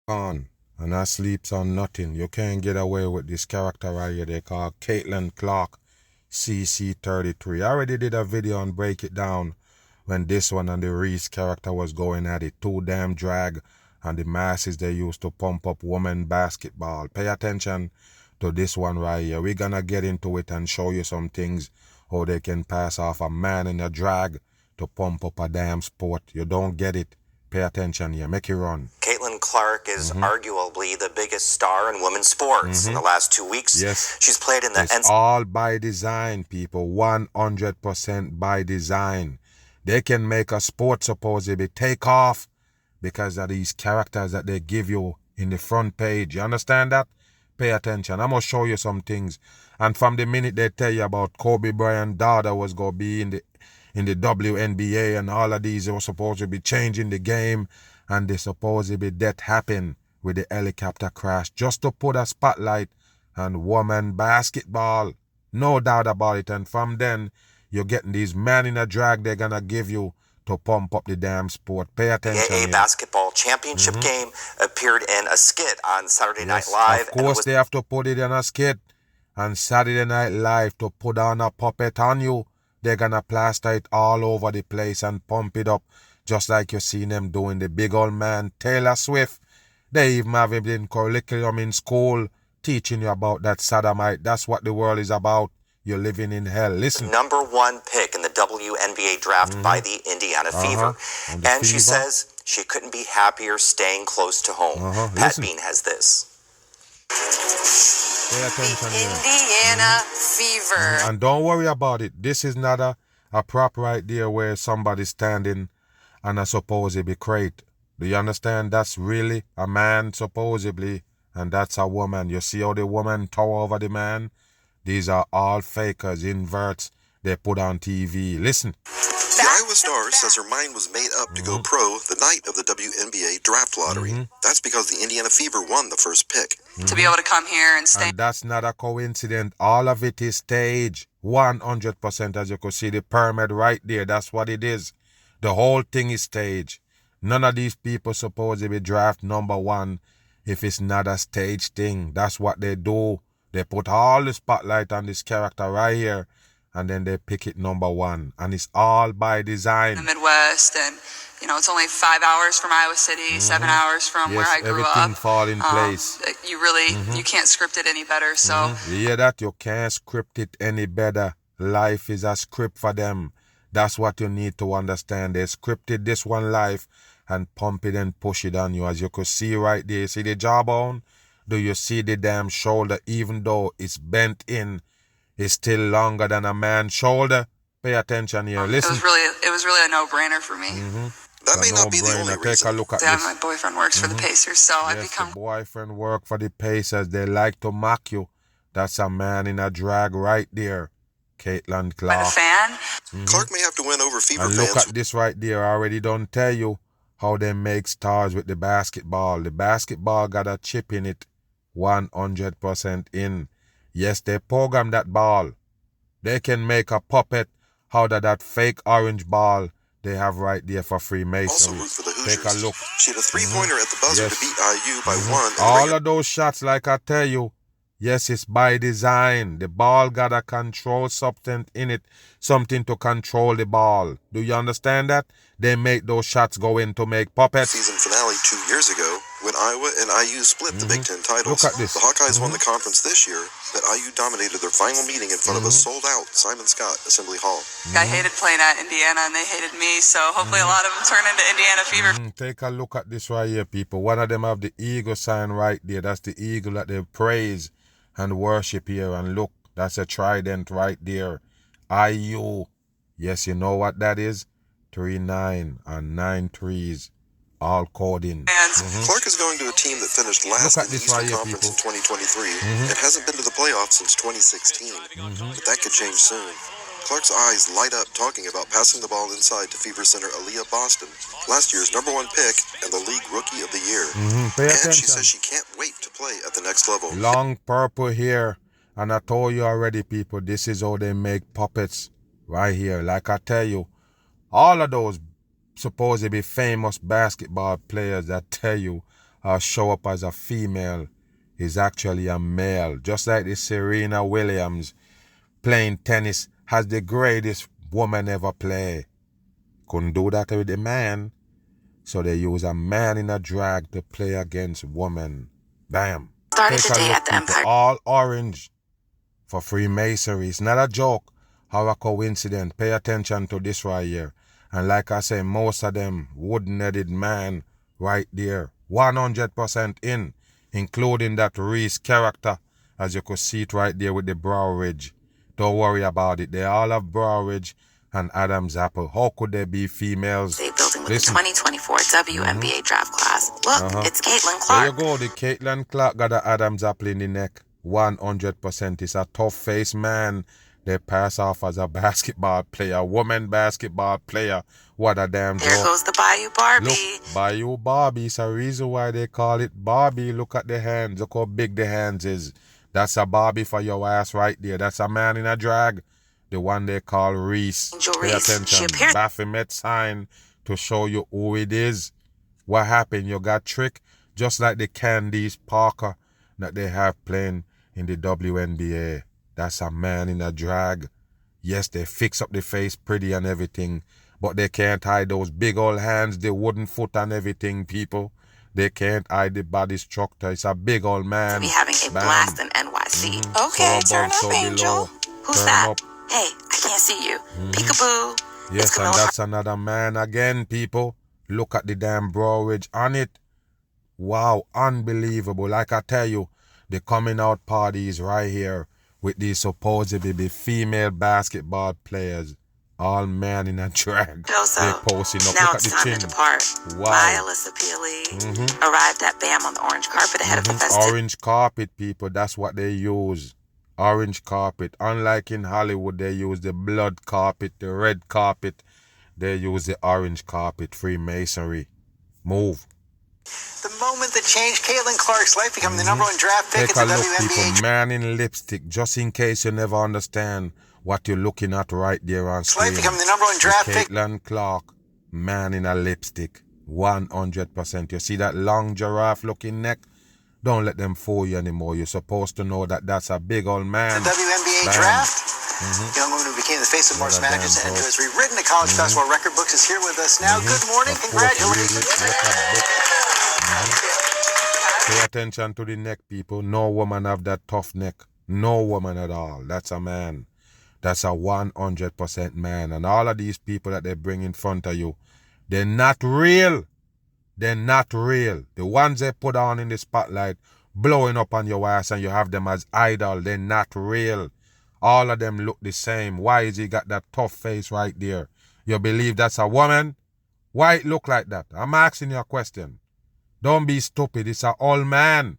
on and I sleeps on nothing. You can't get away with this character right here they call Caitlin Clark CC33. I already did a video on Break It Down when this one and the Reese character was going at it. Too damn drag and the masses they used to pump up women basketball. Pay attention to this one right here. We're gonna get into it and show you some things how they can pass off a man in a drag to pump up a damn sport. You don't get it. Pay attention here. Make it run. Caitlin Clark is arguably the biggest star in women's sports. In the last 2 weeks, Yes. she's played in the It's all by design, people. 100% by design. They can make a sport supposedly take off because of these characters that they give you in the front page. You understand that? Pay attention. I'm going to show you some things. And from the minute they tell you about Kobe Bryant's daughter was going to be in the WNBA and all of these, they were supposed to be changing the game, and they supposedly that happened with the helicopter crash just to put a spotlight on women basketball. No doubt about it. And from then, you're getting these men in a drag they're going to give you to pump up the damn sport. Pay attention NCAA here. basketball championship game, appeared in a skit on Saturday Night Live. Of course, they have to put it in a skit on Saturday Night Live to put on a puppet on you. They're gonna plaster it all over the place and pump it up, just like you seen them doing the big old man Taylor Swift. They even have it in curriculum in school, teaching you about that sodomite. That's what the world is about. You're living in hell. Listen. Number 1 pick in the WNBA draft by the Indiana Fever. And she says she couldn't be happier staying close to home. Pat Bean has this. Pay attention here. Indiana Fever. And don't worry about it. This is not a prop right there where somebody's standing and a supposedly crate. Do you understand? That's really a man supposedly, and that's a woman. You see how the woman tower over the man? These are all fakers, inverts they put on TV. Listen. The Iowa Star says her mind was made up to go pro the night of the WNBA draft lottery. That's because the Indiana Fever won the first pick. To be able to come here and stay. And that's not a coincidence. All of it is stage. 100%, as you can see the pyramid right there. That's what it is. The whole thing is stage. None of these people supposed to be draft number 1 if it's not a stage thing. That's what they do. They put all the spotlight on this character right here, and then they pick it number 1. And it's all by design. The Midwest, and it's only 5 hours from Iowa City, 7 hours from where I grew up. Everything fall in place. You really, you can't script it any better. So You hear that? You can't script it any better. Life is a script for them. That's what you need to understand. They scripted this one life and pump it and push it on you. As you could see right there, see the jawbone? Do you see the damn shoulder? Even though it's bent in, it's still longer than a man's shoulder. Pay attention here. Listen. It was really a no-brainer for me. That may not be the only Take reason. a look at Yeah, this. my boyfriend works for the Pacers, so I've Yes, become the boyfriend work for the Pacers. They like to mock you. That's a man in a drag right there. Caitlin quite a Clark. fan. Clark may have to win over Fever And look fans. at this right there. I already don't tell you how they make stars with the basketball. The basketball got a chip in it. 100% in. Yes, they program that ball. They can make a puppet out of that fake orange ball they have right there for Also Freemasonry. root for the Take Hoosiers. a look. She had a three-pointer at the buzzer Yes. to beat IU by 1. in the All regular of those shots, like I tell you, yes, it's by design. The ball got a control substance in it, something to control the ball. Do you understand that? They make those shots go in to make puppets. season finale 2 years ago when Iowa and IU split the Big Ten titles. Look at this. The Hawkeyes won the conference this year, but IU dominated their final meeting in front of a sold-out Simon Scott Assembly Hall. I hated playing at Indiana, and they hated me, so hopefully a lot of them turn into Indiana Fever. Take a look at this right here, people. One of them have the eagle sign right there. That's the eagle that they praise and worship here. And look, that's a trident right there. IU. Yes, you know what that is? 3-9 and 9 threes. All coding. Clark is going to a team that finished last Look at in the this Eastern right here, Conference people. in 2023 and hasn't been to the playoffs since 2016. But that could change soon. Clark's eyes light up talking about passing the ball inside to Fever center Aaliyah Boston, last year's #1 pick and the league rookie of the year. Pay And she attention. says she can't wait to play at the next level. Long purple hair. And I told you already, people, this is how they make puppets right here. Like I tell you, all of those supposed to be famous basketball players that tell you or show up as a female is actually a male. Just like the Serena Williams playing tennis has the greatest woman ever play. Couldn't do that with a man. So they use a man in a drag to play against woman. Bam. Started Take a today look, at the people. Empire. All orange for Freemasonry. It's not a joke or a coincidence. Pay attention to this right here. And like I say, most of them wooden-headed man right there. 100% in, including that Reese character, as you could see it right there with the brow ridge. Don't worry about it. They all have brow ridge and Adam's apple. How could they be females? They building with Listen. the 2024 WNBA draft class. Look, it's Caitlin Clark. There you go. The Caitlin Clark got the Adam's apple in the neck. 100%. It's a tough-faced man. They pass off as a basketball player, woman basketball player. What a damn joke. There goes the Bayou Barbie. Look, Bayou Barbie. It's a reason why they call it Barbie. Look at the hands. Look how big the hands is. That's a Barbie for your ass right there. That's a man in a drag. The one they call Reese. Angel Pay Reese. attention. She appears- Baphomet sign to show you who it is. What happened? You got tricked. Just like the Candice Parker that they have playing in the WNBA. That's a man in a drag. Yes, they fix up the face pretty and everything, but they can't hide those big old hands, the wooden foot and everything, people. They can't hide the body structure. It's a big old man. To be having a Bam. blast in NYC. So Okay, turn above, up, so Angel. below. Who's Turn that? up. Hey, I can't see you. Peekaboo. Yes, It's and Camilla that's another man again, people. Look at the damn brow ridge on it. Wow, unbelievable. Like I tell you, the coming out parties right here with these supposedly female basketball players, all men in a drag. Doso. They posting up. Now Look at it's the time chin. to depart. Wow. Bye, Alyssa Peely. Arrived at BAM on the orange carpet ahead of the festivities. Orange carpet, people. That's what they use. Orange carpet. Unlike in Hollywood, they use the blood carpet, the red carpet. They use the orange carpet. Freemasonry. Move. The moment that changed Caitlin Clark's life, becoming the number one draft pick Take at a the look, WNBA. people. Man in lipstick. Just in case you never understand what you're looking at right there on Life screen. becoming the number one draft pick. Caitlin Clark. Man in a lipstick. 100%. You see that long giraffe looking neck? Don't let them fool you anymore. You're supposed to know that that's a big old man. The WNBA Bam. draft. Young woman who became the face of March What a damn Madness and who dope. has rewritten the college basketball record books is here with us now. Good morning. Of course, Congratulations. read it. Pay attention to the neck, people. No woman have that tough neck. No woman at all. That's a man. That's a 100% man. And all of these people that they bring in front of you, they're not real. They're not real. The ones they put on in the spotlight, blowing up on your ass and you have them as idol, they're not real. All of them look the same. Why is he got that tough face right there? You believe that's a woman? Why it look like that? I'm asking you a question. Don't be stupid. It's an old man.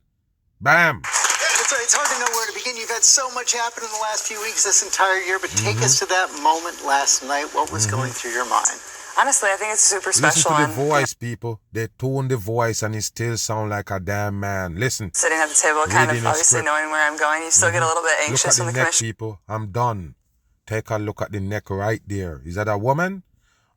Bam. It's hard to know where to begin. You've had so much happen in the last few weeks, this entire year, but take us to that moment last night. What was going through your mind? Honestly, I think it's super Listen special. to the And voice, people. They tune the voice and it still sound like a damn man. Listen. sitting at the table, kind Reading of a obviously script. knowing where I'm going, you still get a little bit Look at anxious the when the neck, commission. people. I'm done. Take a look at the neck right there. Is that a woman?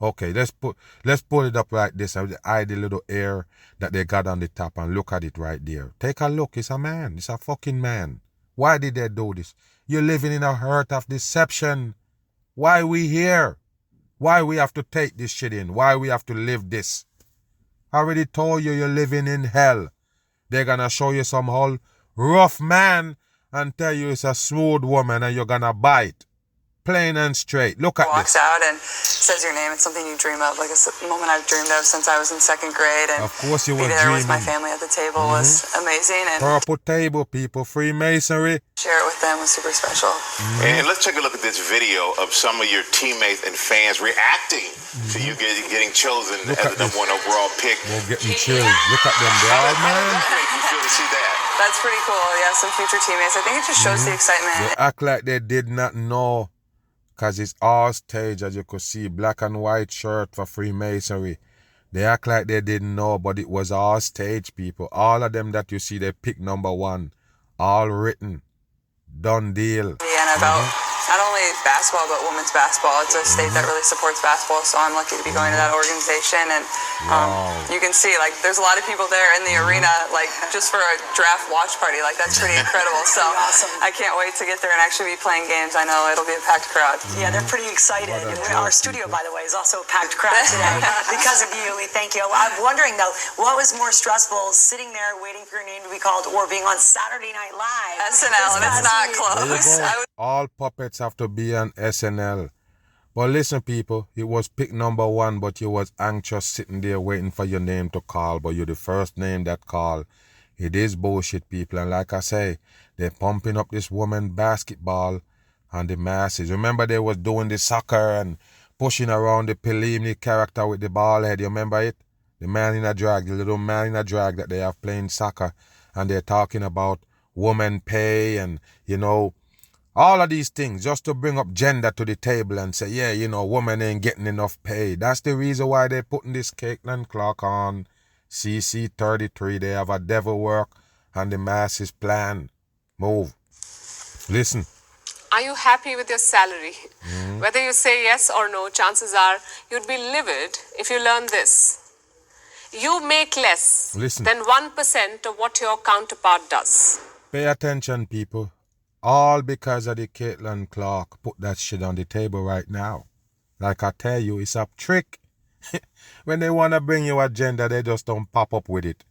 Okay, let's pull it up like this and hide the little air that they got on the top and look at it right there. Take a look. It's a man. It's a fucking man. Why did they do this? You're living in a hurt of deception. Why we here? Why we have to take this shit in? Why we have to live this? I already told you you're living in hell. They're gonna show you some whole rough man and tell you it's a smooth woman and you're gonna bite. Plain and straight. Look at Walks this. out and says your name. It's something you dream of, like a moment I've dreamed of since I was in second grade. And Of course you be were there with my dreaming. family at the table was amazing, and Purple table, people. Freemasonry. share it with them was super special. And let's take a look at this video of some of your teammates and fans reacting to you getting chosen Look as at the this. number one overall pick. We're getting chills. Look at them. They all How man. does it make you feel to see that? That's pretty cool. Yeah, some future teammates. I think it just shows the excitement. They act like they did not know. Because it's all stage, as you could see. Black and white shirt for Freemasonry. They act like they didn't know, but it was all stage, people. All of them that you see, they pick number one. All written. Done deal. And about not only basketball, but women's basketball. It's a state that really supports basketball, so I'm lucky to be going to that organization. And you can see, like, there's a lot of people there in the arena, like, just for a draft watch party. Like, that's pretty incredible. So awesome. I can't wait to get there and actually be playing games. I know it'll be a packed crowd. Yeah, they're pretty excited. Our studio, by the way, is also a packed crowd today because of you, Lee. Thank you. I'm wondering, though, what was more stressful, sitting there waiting for your name to be called or being on Saturday Night Live? SNL, and it's not close. All puppets have to be on SNL. But listen, people, it was pick number 1, but you was anxious sitting there waiting for your name to call, but you're the first name that called. It is bullshit, people. And like I say, they're pumping up this woman basketball and the masses. Remember they was doing the soccer and pushing around the Pelini character with the ball head. You remember it? The man in a drag, the little man in a drag that they have playing soccer. And they're talking about woman pay and, you know, all of these things just to bring up gender to the table and say, yeah, you know, women ain't getting enough pay. That's the reason why they're putting this Caitlin Clark on CC33. They have a devil work and the masses plan. Move. Listen. Are you happy with your salary? Whether you say yes or no, chances are you'd be livid if you learn this. You make less than 1% of what your counterpart does. Pay attention, people. All because of the Caitlin Clark put that shit on the table right now. Like I tell you, it's a trick. When they want to bring you agenda, they just don't pop up with it.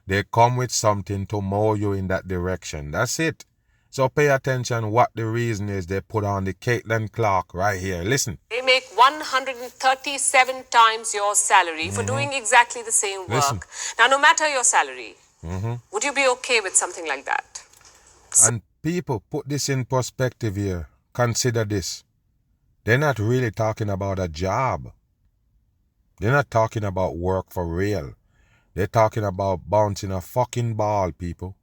They come with something to mow you in that direction. That's it. So pay attention what the reason is they put on the Caitlin Clark right here. Listen. They make 137 times your salary for doing exactly the same work. Listen. Now, no matter your salary, would you be okay with something like that? And people, put this in perspective here. Consider this. They're not really talking about a job. They're not talking about work for real. They're talking about bouncing a fucking ball, people.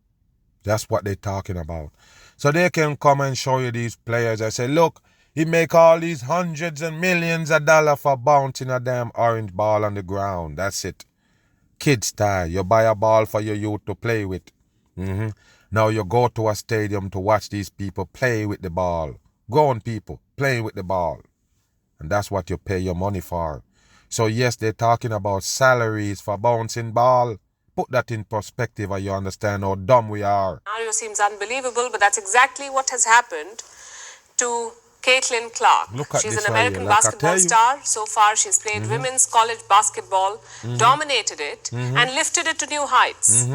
That's what they're talking about. So they can come and show you these players and say, look, he make all these hundreds and millions of dollars for bouncing a damn orange ball on the ground. That's it. Kid style. You buy a ball for your youth to play with. Now you go to a stadium to watch these people play with the ball. Grown people playing with the ball. And that's what you pay your money for. So yes, they're talking about salaries for bouncing ball. Put that in perspective and you understand how dumb we are. Scenario seems unbelievable, but that's exactly what has happened to Caitlin Clark. She's an American basketball star. So far, she's played women's college basketball, dominated it, and lifted it to new heights.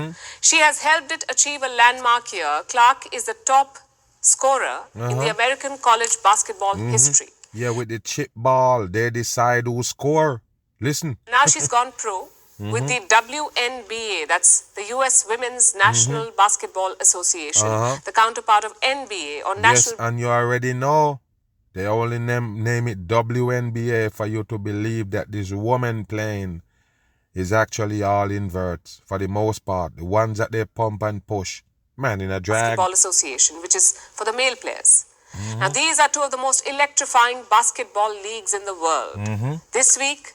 She has helped it achieve a landmark year. Clark is the top scorer in the American college basketball history. Yeah, with the chip ball, they decide who score. Listen. Now she's gone pro with the WNBA, that's the U.S. Women's National Basketball Association, the counterpart of NBA or National... Yes, and you already know. They only name it WNBA for you to believe that this woman playing is actually all inverts for the most part. The ones that they pump and push. Man in a drag. Basketball Association, which is for the male players. Now, these are two of the most electrifying basketball leagues in the world. This week,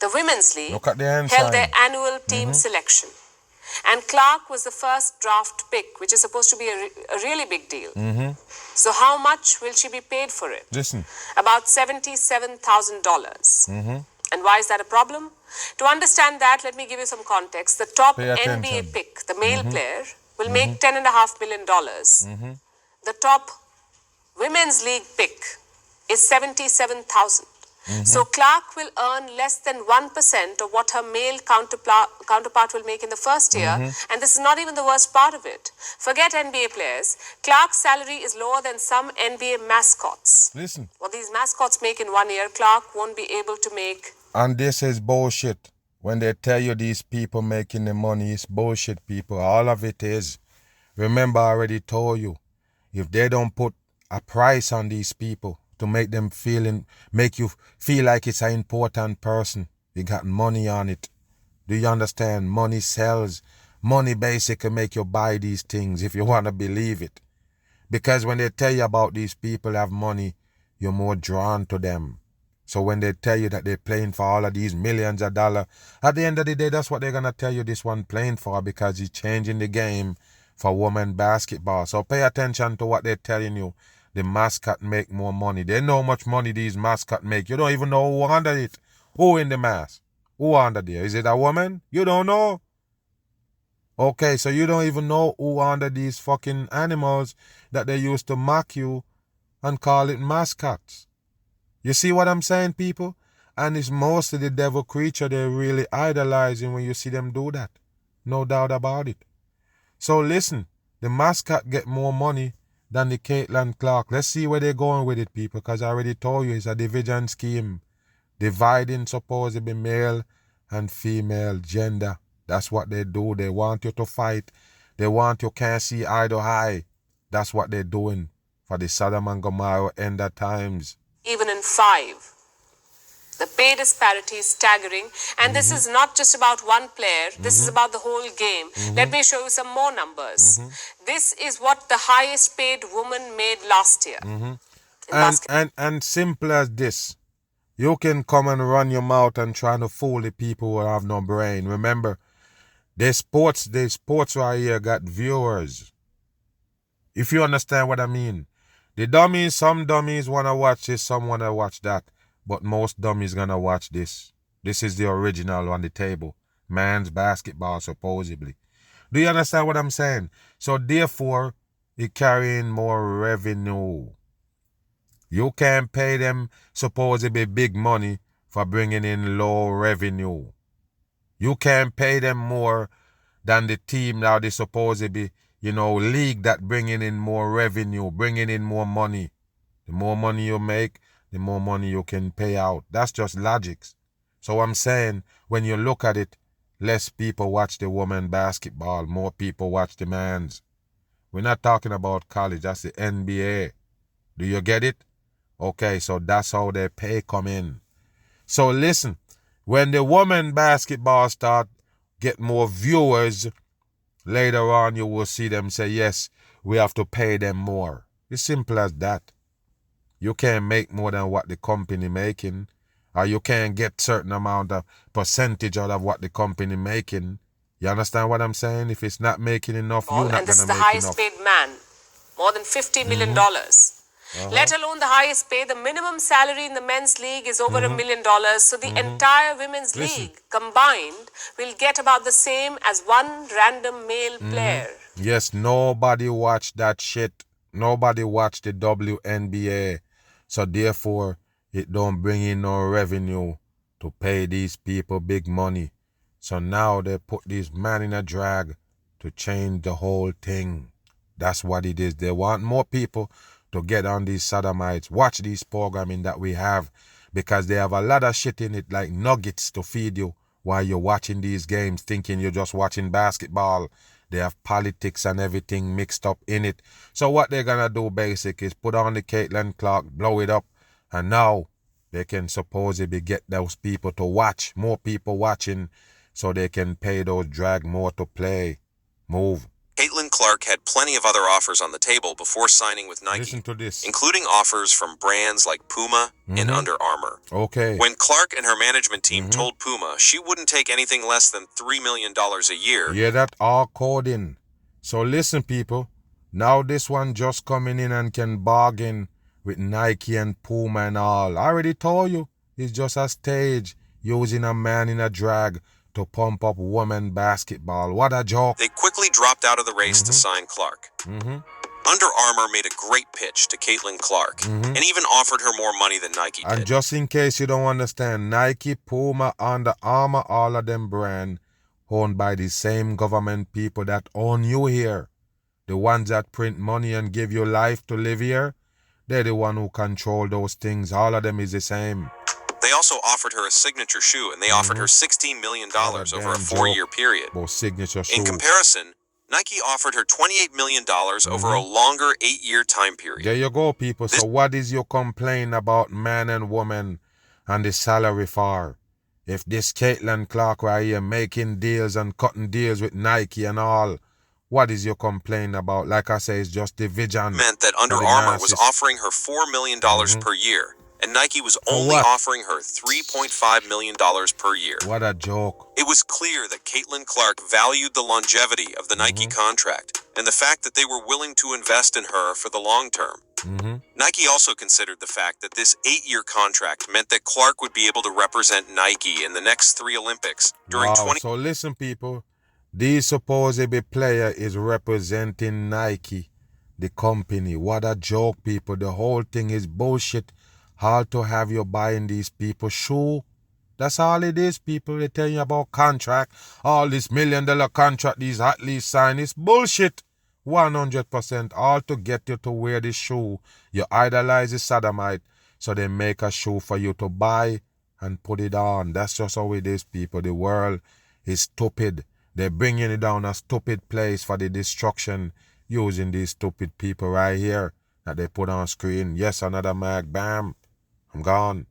the Women's League held their annual team selection. And Clark was the first draft pick, which is supposed to be a really big deal. So how much will she be paid for it? Listen. About $77,000. And why is that a problem? To understand that, let me give you some context. The top NBA pick, the male player, will make $10.5 million. The top Women's League pick is $77,000. So Clark will earn less than 1% of what her male counterpart will make in the first year. And this is not even the worst part of it. Forget NBA players. Clark's salary is lower than some NBA mascots. Listen. What these mascots make in 1 year, Clark won't be able to make. And this is bullshit. When they tell you these people making the money, it's bullshit, people. All of it is. Remember, I already told you, if they don't put a price on these people to make them make you feel like it's an important person, you got money on it. Do you understand? Money sells. Money basically make you buy these things if you want to believe it. Because when they tell you about these people have money, you're more drawn to them. So when they tell you that they're playing for all of these millions of dollars, at the end of the day, that's what they're going to tell you this one playing for, because he's changing the game for women basketball. So pay attention to what they're telling you the mascot make more money. They know how much money these mascot make. You don't even know who under it. Who in the mask? Who under there? Is it a woman? You don't know. Okay, so you don't even know who under these fucking animals that they used to mock you and call it mascots. You see what I'm saying, people? And it's mostly the devil creature they're really idolizing when you see them do that. No doubt about it. So listen, the mascot get more money than the Caitlin Clark. Let's see where they're going with it, people, because I already told you it's a division scheme. Dividing supposedly male and female gender. That's what they do. They want you to fight. They want you can't see eye to eye. That's what they're doing for the Sodom and Gomorrah end of times. Even in 5. The pay disparity is staggering, and this is not just about one player, this is about the whole game. Let me show you some more numbers. This is what the highest paid woman made last year. And simple as this. You can come and run your mouth and try to fool the people who have no brain. Remember, the sports right here got viewers. If you understand what I mean. The dummies, some dummies want to watch this, some want to watch that. But most dummies gonna watch this. This is the original on the table. Man's basketball, supposedly. Do you understand what I'm saying? So therefore, it carrying more revenue. You can't pay them supposedly big money for bringing in low revenue. You can't pay them more than the team now they supposedly, league that bringing in more revenue, bringing in more money. The more money you make, the more money you can pay out. That's just logics. So I'm saying, when you look at it, less people watch the women basketball, more people watch the men's. We're not talking about college, that's the NBA. Do you get it? Okay, so that's how their pay come in. So listen, when the women basketball start get more viewers, later on you will see them say, yes, we have to pay them more. It's simple as that. You can't make more than what the company making, or you can't get certain amount of percentage out of what the company making. You understand what I'm saying? If it's not making enough, you're not going to make enough. And this is the highest paid man, more than $50 million. Let alone the highest pay. The minimum salary in the men's league is over $1 million. So the entire women's league combined will get about the same as one random male player. Yes, nobody watched that shit. Nobody watched the WNBA. So therefore, it don't bring in no revenue to pay these people big money. So now they put these men in a drag to change the whole thing. That's what it is. They want more people to get on these sodomites. Watch these programming that we have, because they have a lot of shit in it, like nuggets to feed you while you're watching these games, thinking you're just watching basketball. They have politics and everything mixed up in it. So what they're going to do basic is put on the Caitlin Clark, blow it up, and now they can supposedly get those people to watch, more people watching, so they can pay those drag more to play. Move. Caitlin Clark had plenty of other offers on the table before signing with Nike. Listen to this. Including offers from brands like Puma and Under Armour. Okay. When Clark and her management team told Puma she wouldn't take anything less than $3 million a year. Yeah, that all coding. So listen, people. Now this one just coming in and can bargain with Nike and Puma and all. I already told you. It's just a stage using a man in a drag to pump up women basketball. What a joke. They quickly dropped out of the race to sign Clark. Under Armour made a great pitch to Caitlin Clark and even offered her more money than Nike did. And just in case you don't understand, Nike, Puma, Under Armour, all of them brand owned by the same government people that own you here. The ones that print money and give you life to live here, they're the one who control those things. All of them is the same. They also offered her a signature shoe, and they offered her $16 million over a 4-year period. Signature shoe. In comparison, Nike offered her $28 million over a longer 8-year time period. There you go, people. So what is your complaint about man and woman and the salary for? If this Caitlin Clark right here making deals and cutting deals with Nike and all, what is your complaint about? Like I say, it's just division. Meant that Under Armour was offering her $4 million per year, and Nike was only offering her $3.5 million per year. What a joke. It was clear that Caitlin Clark valued the longevity of the Nike contract and the fact that they were willing to invest in her for the long term. Nike also considered the fact that this 8-year contract meant that Clark would be able to represent Nike in the next 3 Olympics during So listen, people, this supposedly player is representing Nike, the company. What a joke, people. The whole thing is bullshit. How to have you buying these people shoe? That's all it is, people. They tell you about contract. All this $1 million contract these athletes sign is bullshit. 100%. All to get you to wear this shoe. You idolize the sodomite, so they make a shoe for you to buy and put it on. That's just how it is, people. The world is stupid. They're bringing it down a stupid place for the destruction using these stupid people right here that they put on screen. Yes, another mag. Bam. I'm gone.